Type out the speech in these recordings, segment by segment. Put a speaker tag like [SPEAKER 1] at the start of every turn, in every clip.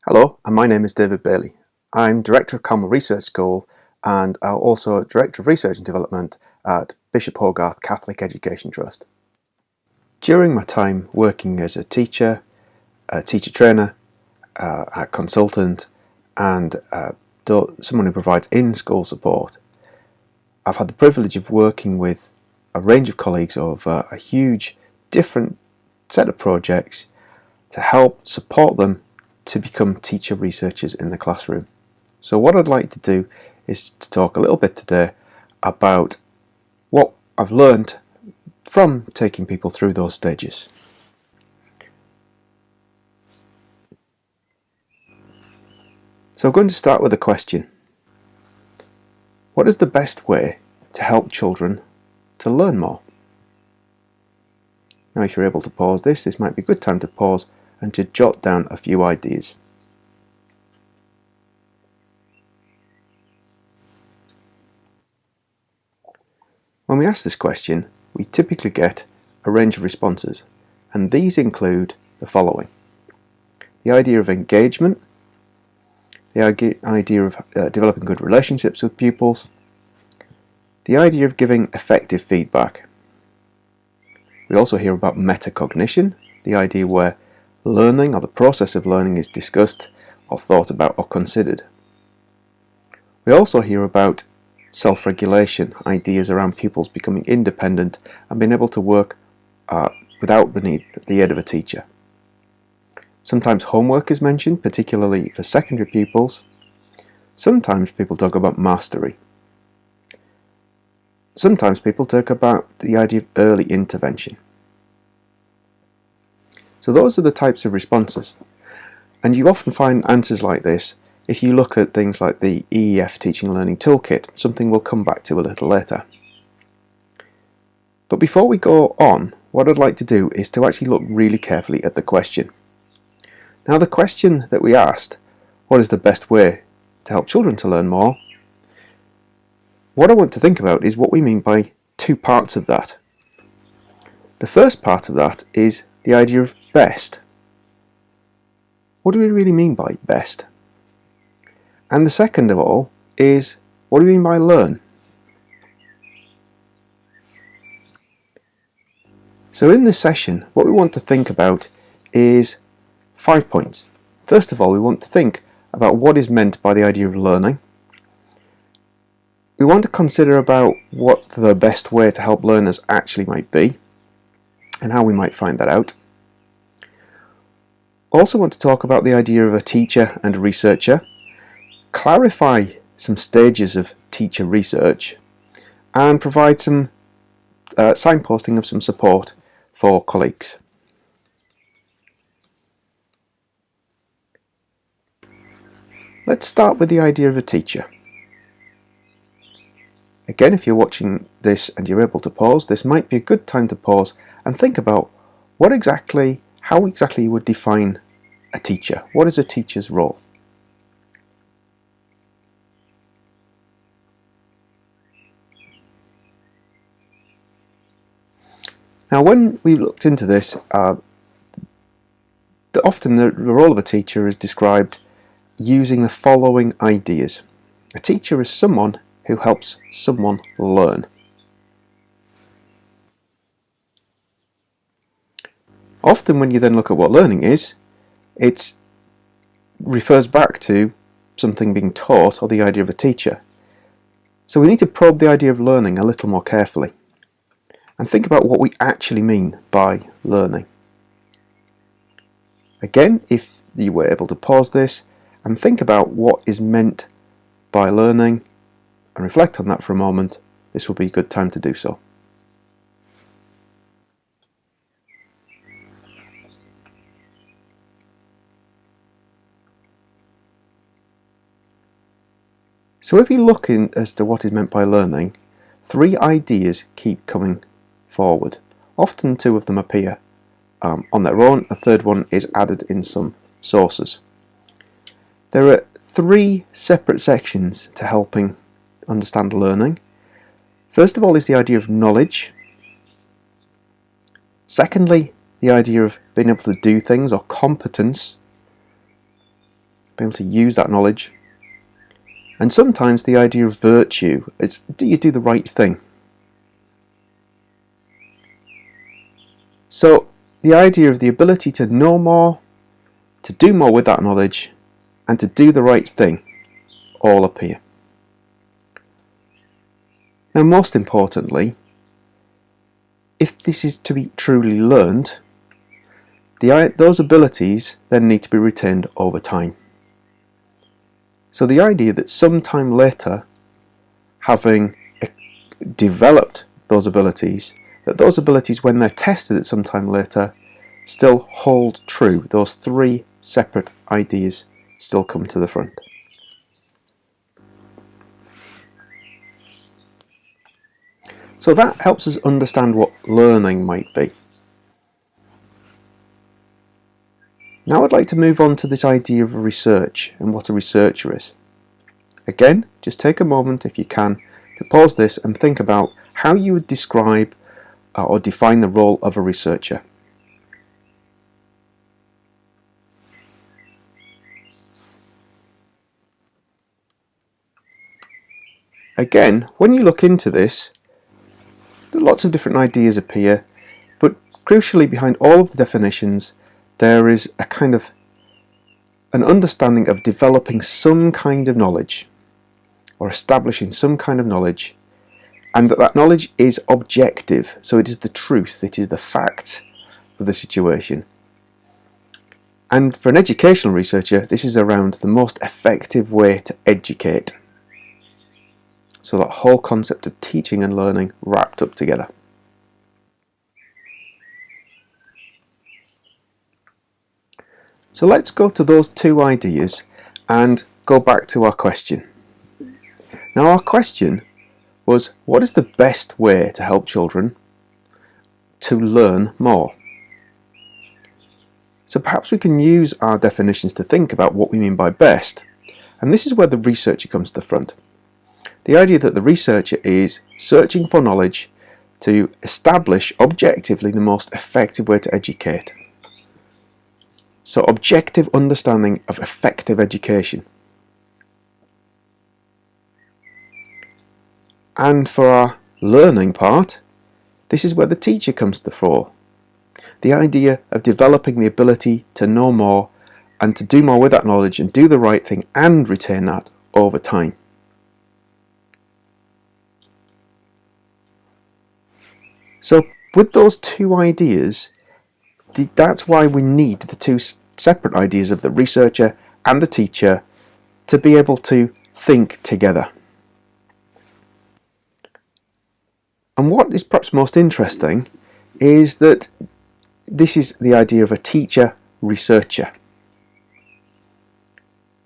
[SPEAKER 1] Hello, and my name is David Bailey. I'm Director of Calma Research School and also Director of Research and Development at Bishop Hogarth Catholic Education Trust. During my time working as a teacher trainer, a consultant and someone who provides in-school support, I've had the privilege of working with a range of colleagues over a huge different set of projects to help support them to become teacher researchers in the classroom. So what I'd like to do is to talk a little bit today about what I've learned from taking people through those stages. So I'm going to start with a question. What is the best way to help children to learn more? Now if you're able to pause this might be a good time to pause and to jot down a few ideas. When we ask this question, we typically get a range of responses, and these include the following: the idea of engagement, the idea of developing good relationships with pupils, the idea of giving effective feedback. We also hear about metacognition, the idea where learning or the process of learning is discussed or thought about or considered. We also hear about self-regulation, ideas around pupils becoming independent and being able to work without the aid of a teacher. Sometimes homework is mentioned, particularly for secondary pupils. Sometimes people talk about mastery. Sometimes people talk about the idea of early intervention. So those are the types of responses, and you often find answers like this if you look at things like the EEF Teaching and Learning Toolkit, something we'll come back to a little later. But before we go on, what I'd like to do is to actually look really carefully at the question. Now the question that we asked, what is the best way to help children to learn more? What I want to think about is what we mean by two parts of that. The first part of that is the idea of best. What do we really mean by best? And the second of all is, what do we mean by learn? So in this session, what we want to think about is 5 points. First of all, we want to think about what is meant by the idea of learning. We want to consider about what the best way to help learners actually might be and how we might find that out. Also want to talk about the idea of a teacher and a researcher, clarify some stages of teacher research, and provide some signposting of some support for colleagues. Let's start with the idea of a teacher. Again, if you're watching this and you're able to pause, this might be a good time to pause and think about how exactly you would define a teacher. What is a teacher's role? Now when we looked into this, often the role of a teacher is described using the following ideas. A teacher is someone who helps someone learn. Often when you then look at what learning is, it refers back to something being taught or the idea of a teacher. So we need to probe the idea of learning a little more carefully and think about what we actually mean by learning. Again, if you were able to pause this and think about what is meant by learning and reflect on that for a moment, this will be a good time to do so. So if you look in as to what is meant by learning, 3 ideas keep coming forward. Often 2 of them appear on their own, a third one is added in some sources. There are 3 separate sections to helping understand learning. First of all is the idea of knowledge. Secondly, the idea of being able to do things or competence. be able to use that knowledge. And sometimes the idea of virtue is, do you do the right thing? So the idea of the ability to know more, to do more with that knowledge, and to do the right thing all appear. Now, most importantly, if this is to be truly learned, those abilities then need to be retained over time. So the idea that sometime later, having developed those abilities, that those abilities, when they're tested at some time later, still hold true. Those three separate ideas still come to the front. So that helps us understand what learning might be. Now I'd like to move on to this idea of research and what a researcher is. Again, just take a moment, if you can, to pause this and think about how you would describe or define the role of a researcher. Again, when you look into this, lots of different ideas appear, but crucially behind all of the definitions there is a kind of an understanding of developing some kind of knowledge or establishing some kind of knowledge, and that knowledge is objective, so it is the truth, it is the facts of the situation. And for an educational researcher, this is around the most effective way to educate. So that whole concept of teaching and learning wrapped up together. So let's go to those two ideas and go back to our question. Now our question was, what is the best way to help children to learn more? So perhaps we can use our definitions to think about what we mean by best, and this is where the researcher comes to the front. The idea that the researcher is searching for knowledge to establish objectively the most effective way to educate. So objective understanding of effective education. And for our learning part, this is where the teacher comes to the fore. The idea of developing the ability to know more and to do more with that knowledge and do the right thing and retain that over time. So with those two ideas, that's why we need the two separate ideas of the researcher and the teacher to be able to think together. And what is perhaps most interesting is that this is the idea of a teacher-researcher.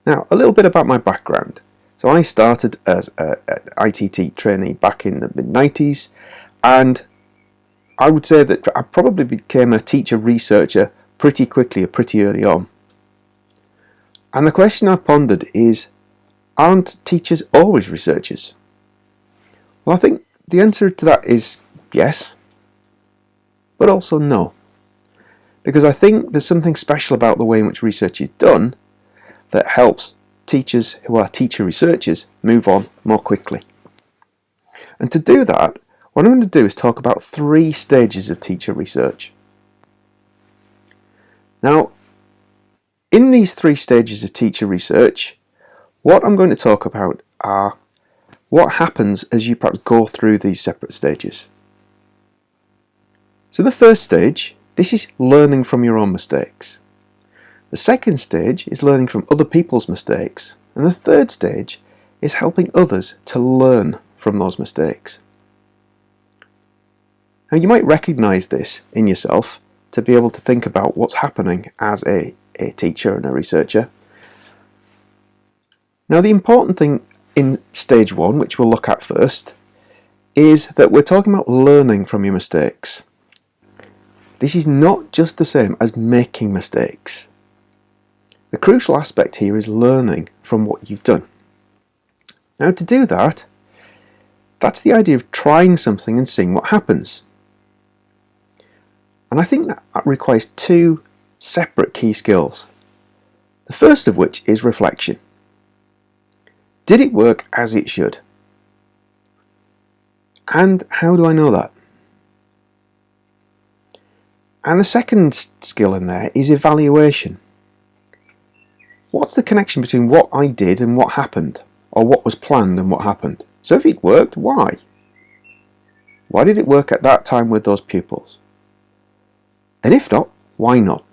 [SPEAKER 1] Now, a little bit about my background. So I started as an ITT trainee back in the mid-90s, and I would say that I probably became a teacher-researcher pretty quickly or pretty early on. And the question I've pondered is, aren't teachers always researchers? Well, I think the answer to that is yes, but also no. Because I think there's something special about the way in which research is done that helps teachers who are teacher-researchers move on more quickly. And to do that, what I'm going to do is talk about 3 stages of teacher research. Now, in these 3 stages of teacher research, what I'm going to talk about are what happens as you perhaps go through these separate stages. So the first stage, this is learning from your own mistakes. The second stage is learning from other people's mistakes. And the third stage is helping others to learn from those mistakes. Now you might recognise this in yourself to be able to think about what's happening as a teacher and a researcher. Now the important thing in stage 1, which we'll look at first, is that we're talking about learning from your mistakes. This is not just the same as making mistakes. The crucial aspect here is learning from what you've done. Now to do that, that's the idea of trying something and seeing what happens. And I think that requires 2 separate key skills. The The first of which is reflection. Did it work as it should? And how do I know that? And the second skill in there is evaluation. What's the connection between what I did and what happened? Or what was planned and what happened? So if it worked, why? Why did it work at that time with those pupils? And if not, why not?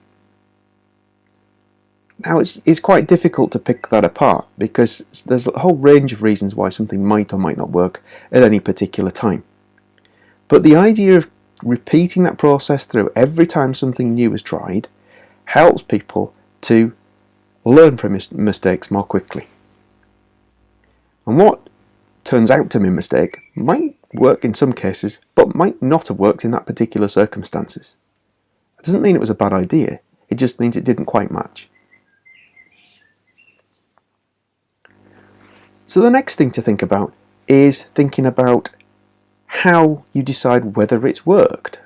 [SPEAKER 1] Now it's quite difficult to pick that apart because there's a whole range of reasons why something might or might not work at any particular time. But the idea of repeating that process through every time something new is tried helps people to learn from mistakes more quickly. And what turns out to be a mistake might work in some cases, but might not have worked in that particular circumstances. It doesn't mean it was a bad idea, it just means it didn't quite match. So the next thing to think about is thinking about how you decide whether it's worked.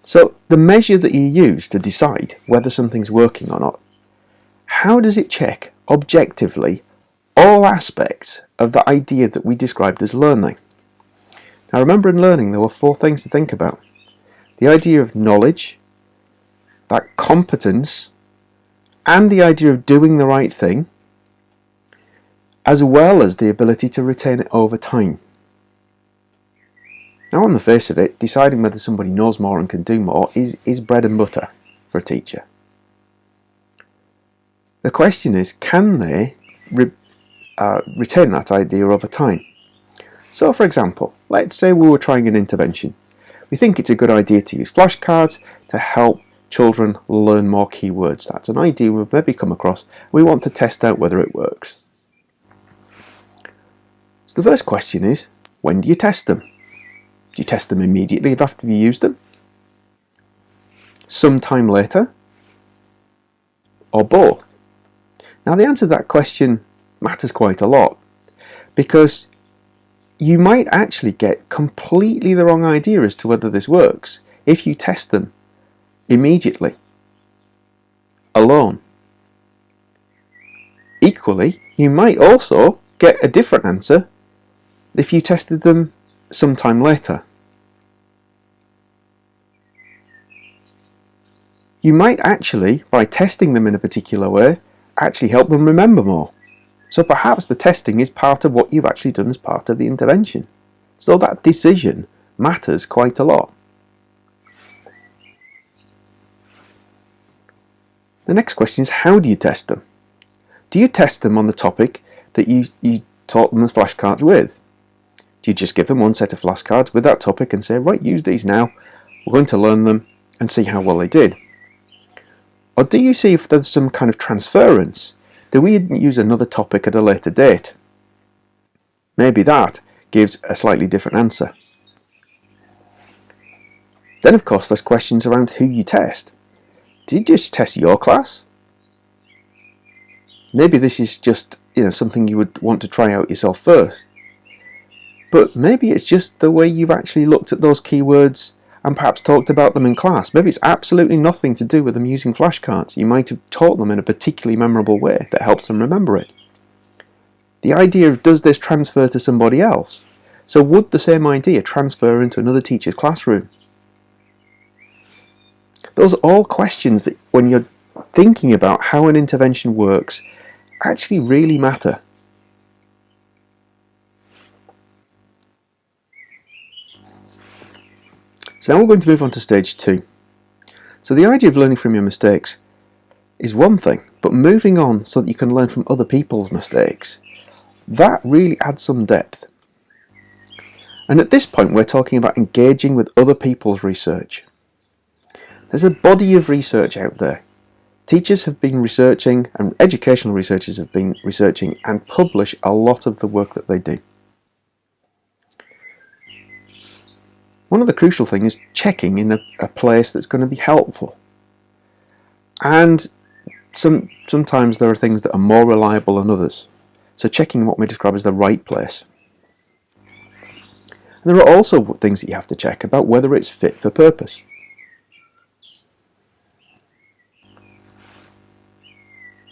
[SPEAKER 1] So the measure that you use to decide whether something's working or not, how does it check objectively all aspects of the idea that we described as learning? Now remember, in learning there were 4 things to think about. The idea of knowledge, that competence, and the idea of doing the right thing, as well as the ability to retain it over time. Now on the face of it, deciding whether somebody knows more and can do more is bread and butter for a teacher. The question is, can they retain that idea over time? So for example, let's say we were trying an intervention. We think it's a good idea to use flashcards to help children learn more keywords. That's an idea we've maybe come across. We want to test out whether it works. So the first question is, when do you test them? Do you test them immediately after you use them? Sometime later? Or both? Now the answer to that question matters quite a lot, because you might actually get completely the wrong idea as to whether this works if you test them immediately, alone. Equally, you might also get a different answer if you tested them sometime later. You might actually, by testing them in a particular way, actually help them remember more. So perhaps the testing is part of what you've actually done as part of the intervention. So that decision matters quite a lot. The next question is, how do you test them? Do you test them on the topic that you taught them the flashcards with? Do you just give them one set of flashcards with that topic and say, right, use these now, we're going to learn them and see how well they did? Or do you see if there's some kind of transference? Do we use another topic at a later date? Maybe that gives a slightly different answer. Then of course there's questions around who you test. Do you just test your class? Maybe this is just something you would want to try out yourself first. But maybe it's just the way you've actually looked at those keywords and perhaps talked about them in class. Maybe it's absolutely nothing to do with them using flashcards. You might have taught them in a particularly memorable way that helps them remember it. The idea of, does this transfer to somebody else? So would the same idea transfer into another teacher's classroom? Those are all questions that, when you're thinking about how an intervention works, actually really matter. So now we're going to move on to stage 2. So the idea of learning from your mistakes is one thing, but moving on so that you can learn from other people's mistakes, that really adds some depth. And at this point we're talking about engaging with other people's research. There's a body of research out there. Teachers have been researching, and educational researchers have been researching and publish a lot of the work that they do. One of the crucial things is checking in a place that's going to be helpful. And sometimes there are things that are more reliable than others. So checking what we describe as the right place. And there are also things that you have to check about whether it's fit for purpose.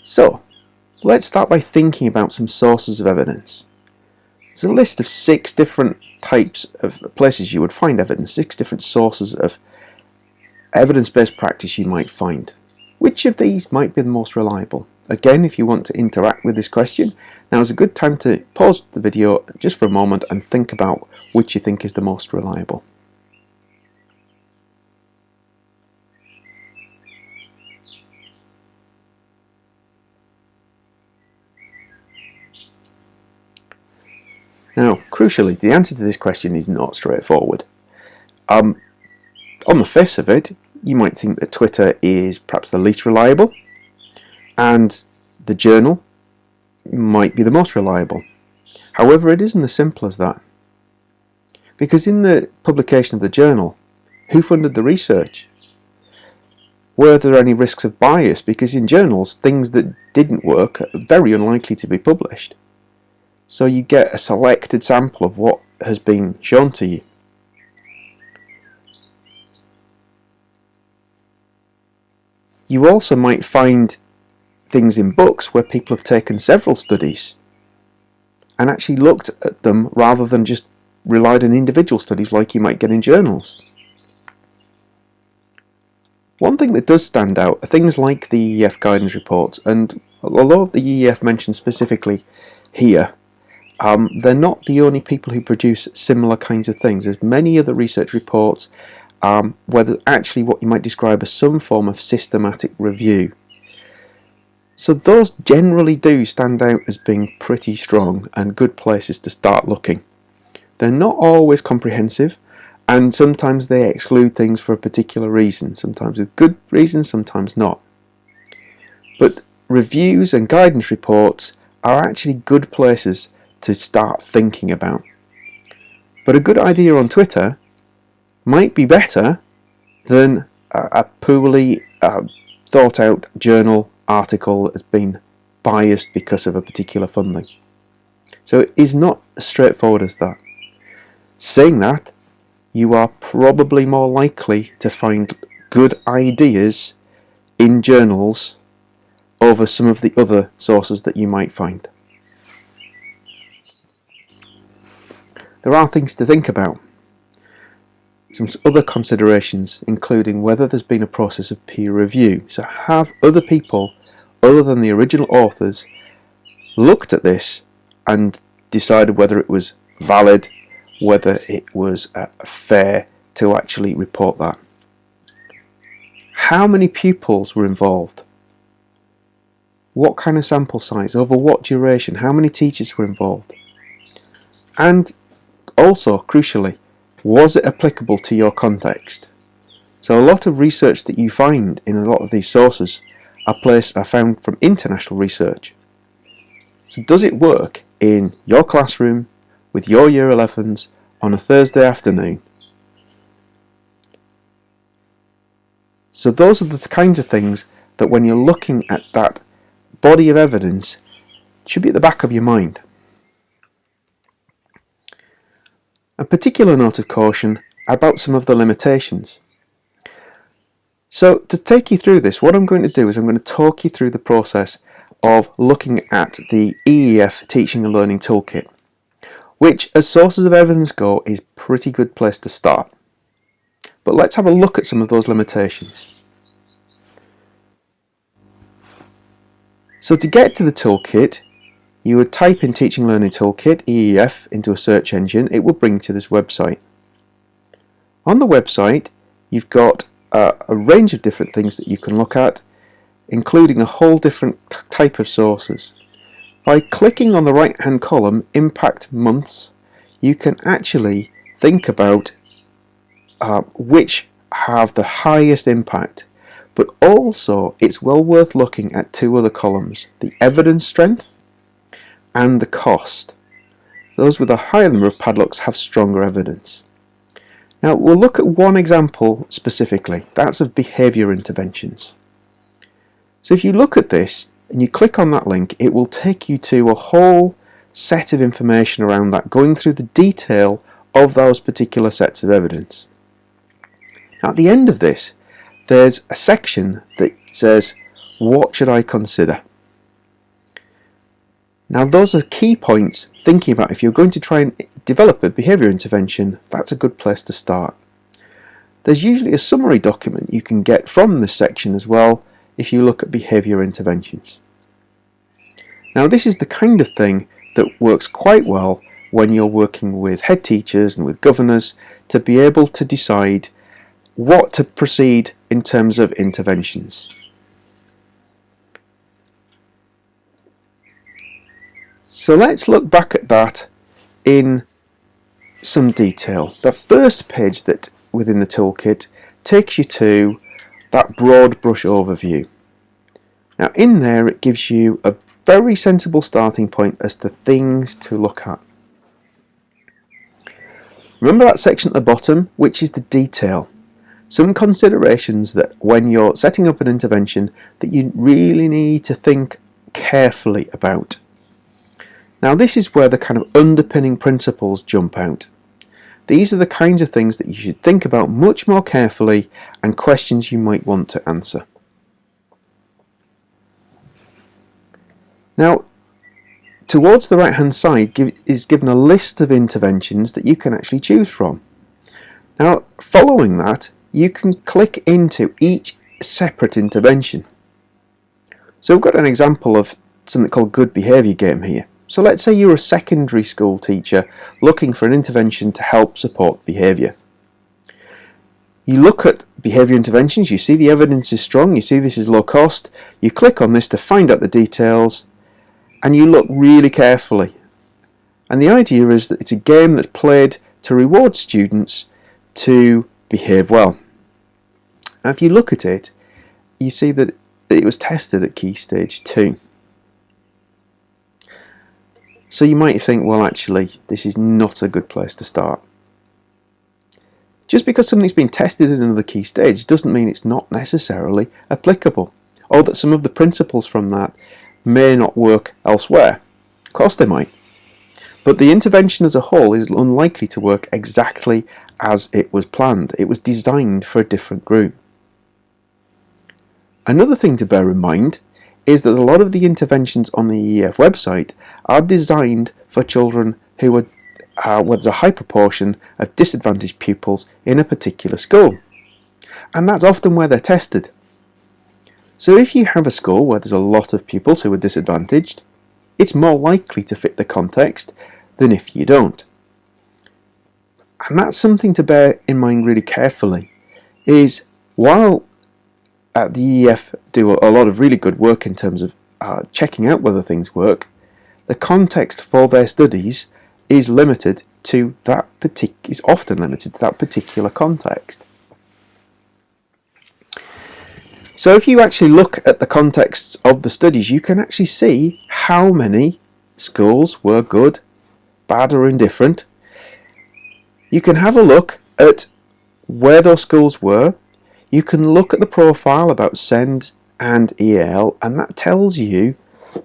[SPEAKER 1] So, let's start by thinking about some sources of evidence. There's a list of 6 different types of places you would find evidence, 6 different sources of evidence-based practice you might find. Which of these might be the most reliable? Again, if you want to interact with this question, now is a good time to pause the video just for a moment and think about which you think is the most reliable. Now, crucially, the answer to this question is not straightforward. On the face of it, you might think that Twitter is perhaps the least reliable, and the journal might be the most reliable. However, it isn't as simple as that. Because in the publication of the journal, who funded the research? Were there any risks of bias? Because in journals, things that didn't work are very unlikely to be published. So you get a selected sample of what has been shown to you. You also might find things in books where people have taken several studies and actually looked at them rather than just relied on individual studies like you might get in journals. One thing that does stand out are things like the EEF guidance reports, and although the EEF mentioned specifically here, they're not the only people who produce similar kinds of things. There's many other research reports where actually what you might describe as some form of systematic review. So those generally do stand out as being pretty strong and good places to start looking. They're not always comprehensive, and sometimes they exclude things for a particular reason, sometimes with good reasons, sometimes not. But reviews and guidance reports are actually good places to start thinking about. But a good idea on Twitter might be better than a poorly thought out journal article that has been biased because of a particular funding. So it is not as straightforward as that. Saying that, you are probably more likely to find good ideas in journals over some of the other sources that you might find. There are things to think about. Some other considerations, including whether there's been a process of peer review. So have other people, other than the original authors, looked at this and decided whether it was valid, whether it was fair to actually report that. How many pupils were involved? What kind of sample size? Over what duration? How many teachers were involved? And also, crucially, was it applicable to your context? So a lot of research that you find in a lot of these sources are found from international research. So does it work in your classroom with your Year 11s on a Thursday afternoon? So those are the kinds of things that when you're looking at that body of evidence should be at the back of your mind. A particular note of caution about some of the limitations. So to take you through this, what I'm going to do is I'm going to talk you through the process of looking at the EEF Teaching and Learning Toolkit, which as sources of evidence go is a pretty good place to start. But let's have a look at some of those limitations. So to get to the toolkit, you would type in Teaching and Learning Toolkit, EEF, into a search engine. It will bring you to this website. On the website, you've got a range of different things that you can look at, including a whole different type of sources. By clicking on the right hand column, Impact Months, you can actually think about which have the highest impact, but also it's well worth looking at 2 other columns, the evidence strength and the cost. Those with a higher number of padlocks have stronger evidence. Now we'll look at one example specifically, that's of behaviour interventions. So if you look at this and you click on that link, it will take you to a whole set of information around that, going through the detail of those particular sets of evidence. Now at the end of this, there's a section that says, what should I consider? Now those are key points thinking about if you're going to try and develop a behaviour intervention. That's a good place to start. There's usually a summary document you can get from this section as well if you look at behaviour interventions. Now this is the kind of thing that works quite well when you're working with head teachers and with governors to be able to decide what to proceed in terms of interventions. So let's look back at that in some detail. The first page that within the toolkit takes you to that broad brush overview. Now in there it gives you a very sensible starting point as to things to look at. Remember that section at the bottom, which is the detail. Some considerations that when you're setting up an intervention that you really need to think carefully about. Now this is where the kind of underpinning principles jump out. These are the kinds of things that you should think about much more carefully and questions you might want to answer. Now, towards the right hand side is given a list of interventions that you can actually choose from. Now, following that, you can click into each separate intervention. So we've got an example of something called good behaviour game here. So let's say you're a secondary school teacher looking for an intervention to help support behaviour. You look at behaviour interventions, you see the evidence is strong, you see this is low cost, you click on this to find out the details, and you look really carefully. And the idea is that it's a game that's played to reward students to behave well. Now if you look at it, you see that it was tested at Key Stage 2. So you might think, well actually, this is not a good place to start. Just because something's been tested in another key stage doesn't mean it's not necessarily applicable, or that some of the principles from that may not work elsewhere. Of course they might. But the intervention as a whole is unlikely to work exactly as it was planned. It was designed for a different group. Another thing to bear in mind is that a lot of the interventions on the EEF website are designed for children who are where there's a high proportion of disadvantaged pupils in a particular school. And that's often where they're tested. So if you have a school where there's a lot of pupils who are disadvantaged, it's more likely to fit the context than if you don't. And that's something to bear in mind really carefully, is while the EEF do a lot of really good work in terms of checking out whether things work, the context for their studies is limited to that is often limited to that particular context. So if you actually look at the contexts of the studies, you can actually see how many schools were good, bad or indifferent. You can have a look at where those schools were. You can look at the profile about SEND and EAL, and that tells you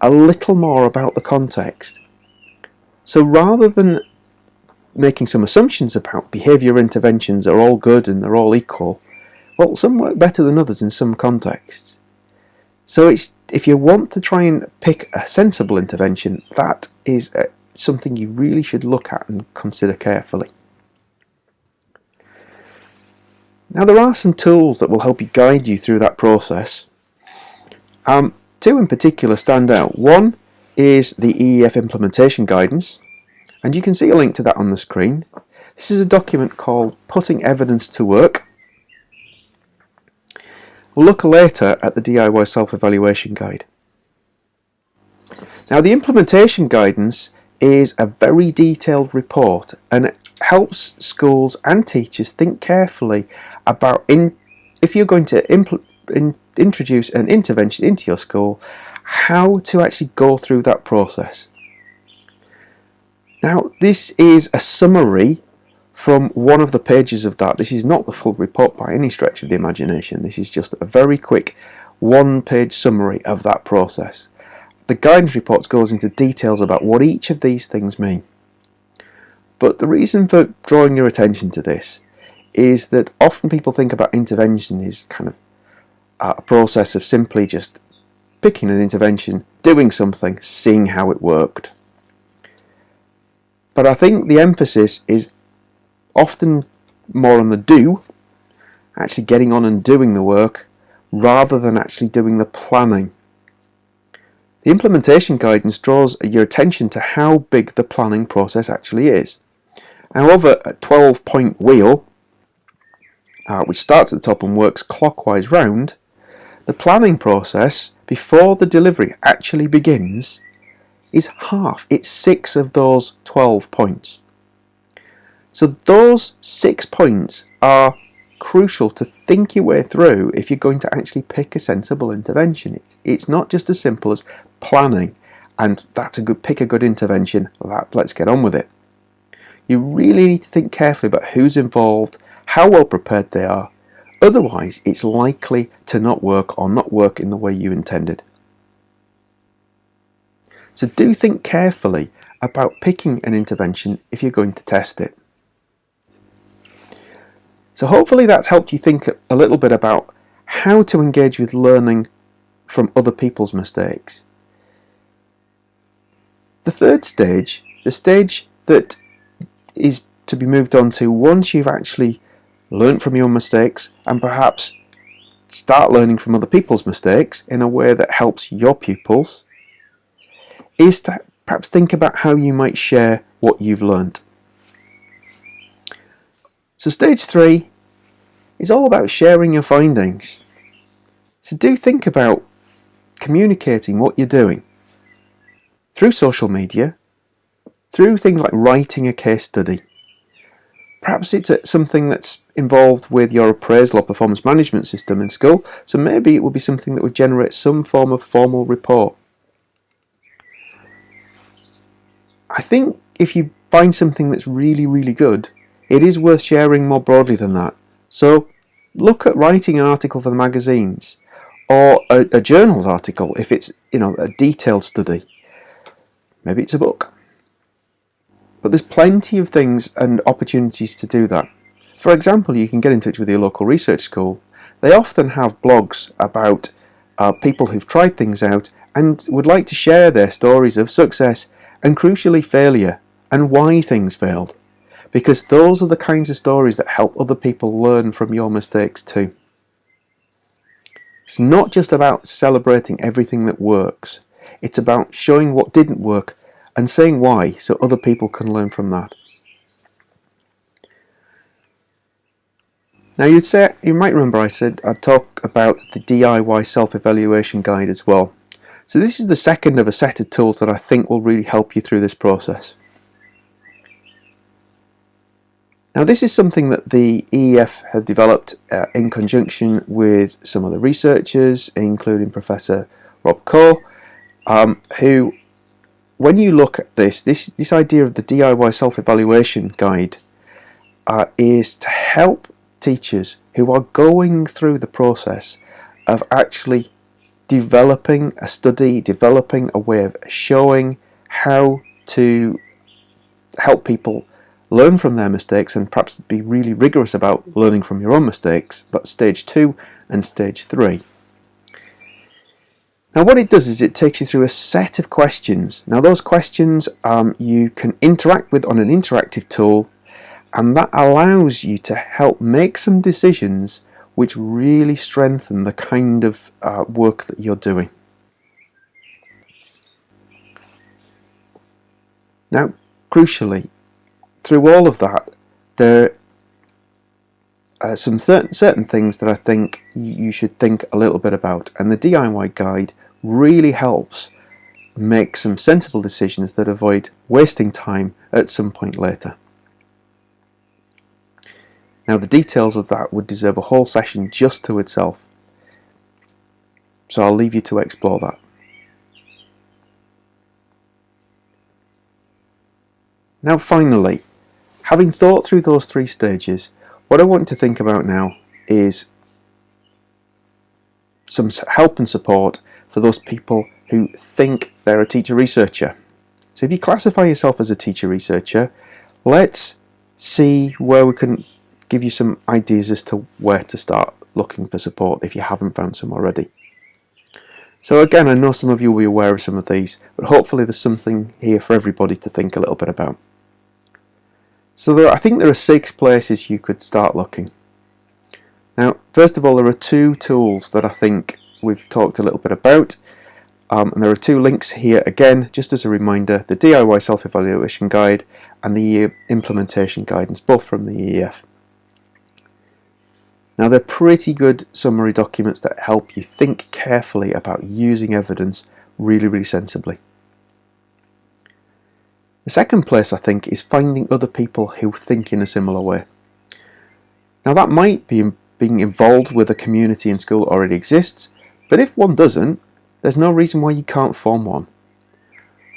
[SPEAKER 1] a little more about the context. So rather than making some assumptions about behaviour interventions are all good and they're all equal, well, some work better than others in some contexts. So if you want to try and pick a sensible intervention, that is something you really should look at and consider carefully. Now there are some tools that will help you guide you through that process. Two in particular stand out. One is the EEF implementation guidance, and you can see a link to that on the screen. This is a document called Putting Evidence to Work. We'll look later at the DIY self-evaluation guide. Now the implementation guidance is a very detailed report, and it helps schools and teachers think carefully about if you're going to introduce an intervention into your school, how to actually go through that process. Now this is a summary from one of the pages of that. This is not the full report by any stretch of the imagination. This is just a very quick one-page summary of that process. The guidance report goes into details about what each of these things mean. But the reason for drawing your attention to this is that often people think about intervention as kind of a process of simply just picking an intervention, doing something, seeing how it worked. But I think the emphasis is often more on the do, actually getting on and doing the work, rather than actually doing the planning. The implementation guidance draws your attention to how big the planning process actually is. However, a 12-point wheel, which starts at the top and works clockwise round, the planning process before the delivery actually begins is half. It's 6 of those 12 points. So those 6 points are crucial to think your way through if you're going to actually pick a sensible intervention. It's not just as simple as planning and pick a good intervention, let's get on with it. You really need to think carefully about who's involved, how well prepared they are. Otherwise, it's likely to not work or not work in the way you intended. So do think carefully about picking an intervention if you're going to test it. So hopefully that's helped you think a little bit about how to engage with learning from other people's mistakes. The third stage, the stage that is to be moved on to once you've actually learnt from your mistakes and perhaps start learning from other people's mistakes in a way that helps your pupils, is to perhaps think about how you might share what you've learnt. So stage 3 is all about sharing your findings. So do think about communicating what you're doing through social media, through things like writing a case study. Perhaps it's something that's involved with your appraisal or performance management system in school, so maybe it would be something that would generate some form of formal report. I think if you find something that's really, really good, it is worth sharing more broadly than that. So look at writing an article for the magazines, or a journals article if it's a detailed study. Maybe it's a book. But there's plenty of things and opportunities to do that. For example, you can get in touch with your local research school. They often have blogs about people who've tried things out and would like to share their stories of success and, crucially, failure and why things failed. Because those are the kinds of stories that help other people learn from your mistakes too. It's not just about celebrating everything that works. It's about showing what didn't work and saying why, so other people can learn from that. Now you might remember I said I'd talk about the DIY self-evaluation guide as well. So this is the second of a set of tools that I think will really help you through this process. Now this is something that the EEF have developed in conjunction with some other researchers, including Professor Rob Coe, who, when you look at this idea of the DIY self-evaluation guide is to help teachers who are going through the process of actually developing a study, developing a way of showing how to help people learn from their mistakes and perhaps be really rigorous about learning from your own mistakes. That's stage 2 and stage 3. Now what it does is it takes you through a set of questions. Now those questions you can interact with on an interactive tool, and that allows you to help make some decisions which really strengthen the kind of work that you're doing. Now, crucially, through all of that, there are some certain things that I think you should think a little bit about, and the DIY guide really helps make some sensible decisions that avoid wasting time at some point later. Now the details of that would deserve a whole session just to itself, so I'll leave you to explore that. Now finally, having thought through those 3 stages, what I want to think about now is some help and support for those people who think they're a teacher researcher. So if you classify yourself as a teacher researcher, let's see where we can give you some ideas as to where to start looking for support if you haven't found some already. So again, I know some of you will be aware of some of these, but hopefully there's something here for everybody to think a little bit about. So I think there are 6 places you could start looking. Now, first of all, there are 2 tools that I think we've talked a little bit about, and there are 2 links here again, just as a reminder: the DIY Self-Evaluation Guide and the Implementation Guidance, both from the EEF. Now, they're pretty good summary documents that help you think carefully about using evidence really sensibly. The second place, I think, is finding other people who think in a similar way. Now, that might be being involved with a community in school that already exists, but if one doesn't, there's no reason why you can't form one.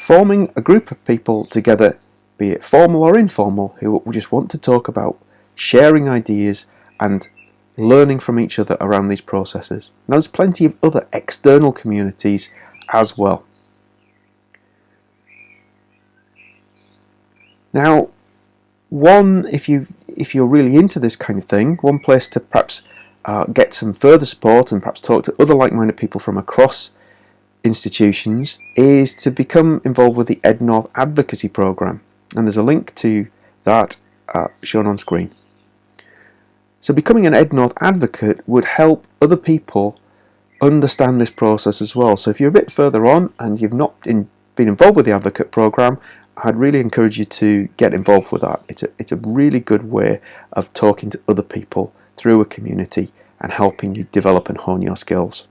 [SPEAKER 1] Forming a group of people together, be it formal or informal, who just want to talk about sharing ideas and learning from each other around these processes. Now, there's plenty of other external communities as well. Now, if you're really into this kind of thing, one place to perhaps get some further support and perhaps talk to other like-minded people from across institutions is to become involved with the EdNorth Advocacy Programme, and there's a link to that shown on screen. So becoming an EdNorth advocate would help other people understand this process as well. So if you're a bit further on and you've not been involved with the advocate programme, I'd really encourage you to get involved with that. It's a really good way of talking to other people through a community and helping you develop and hone your skills.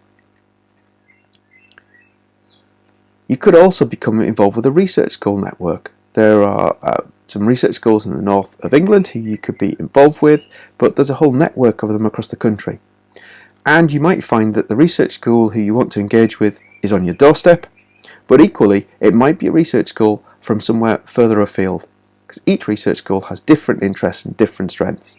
[SPEAKER 1] You could also become involved with a research school network. There are some research schools in the north of England who you could be involved with, but there's a whole network of them across the country. And you might find that the research school who you want to engage with is on your doorstep, but equally it might be a research school from somewhere further afield, because each research school has different interests and different strengths.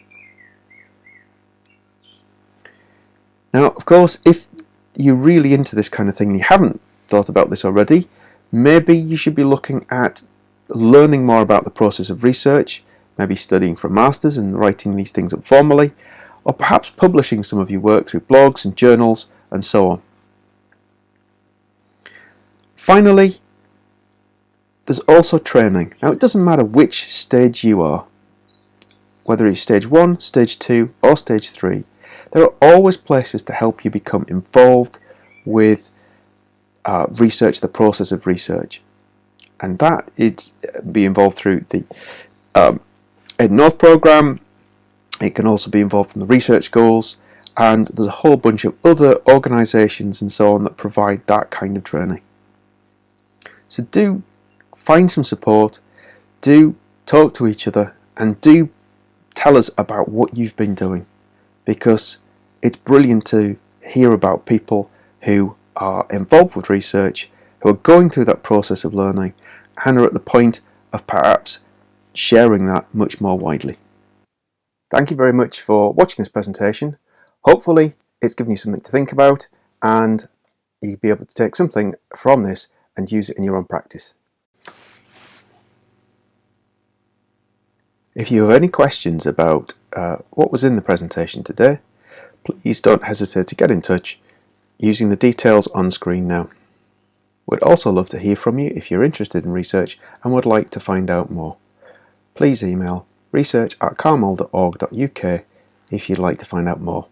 [SPEAKER 1] Now, of course, if you're really into this kind of thing and you haven't thought about this already, maybe you should be looking at learning more about the process of research, maybe studying for a master's and writing these things up formally, or perhaps publishing some of your work through blogs and journals and so on. Finally, there's also training. Now, it doesn't matter which stage you are, whether it's stage 1, stage 2 or stage 3, there are always places to help you become involved with research, the process of research. And that is be involved through the EdNorth programme. It can also be involved from the research schools, and there's a whole bunch of other organisations and so on that provide that kind of training. So do find some support, do talk to each other, and do tell us about what you've been doing, because it's brilliant to hear about people who are involved with research, who are going through that process of learning and are at the point of perhaps sharing that much more widely. Thank you very much for watching this presentation. Hopefully it's given you something to think about and you'll be able to take something from this and use it in your own practice. If you have any questions about what was in the presentation today, please don't hesitate to get in touch using the details on screen now. We'd also love to hear from you if you're interested in research and would like to find out more. Please email research@carmel.org.uk if you'd like to find out more.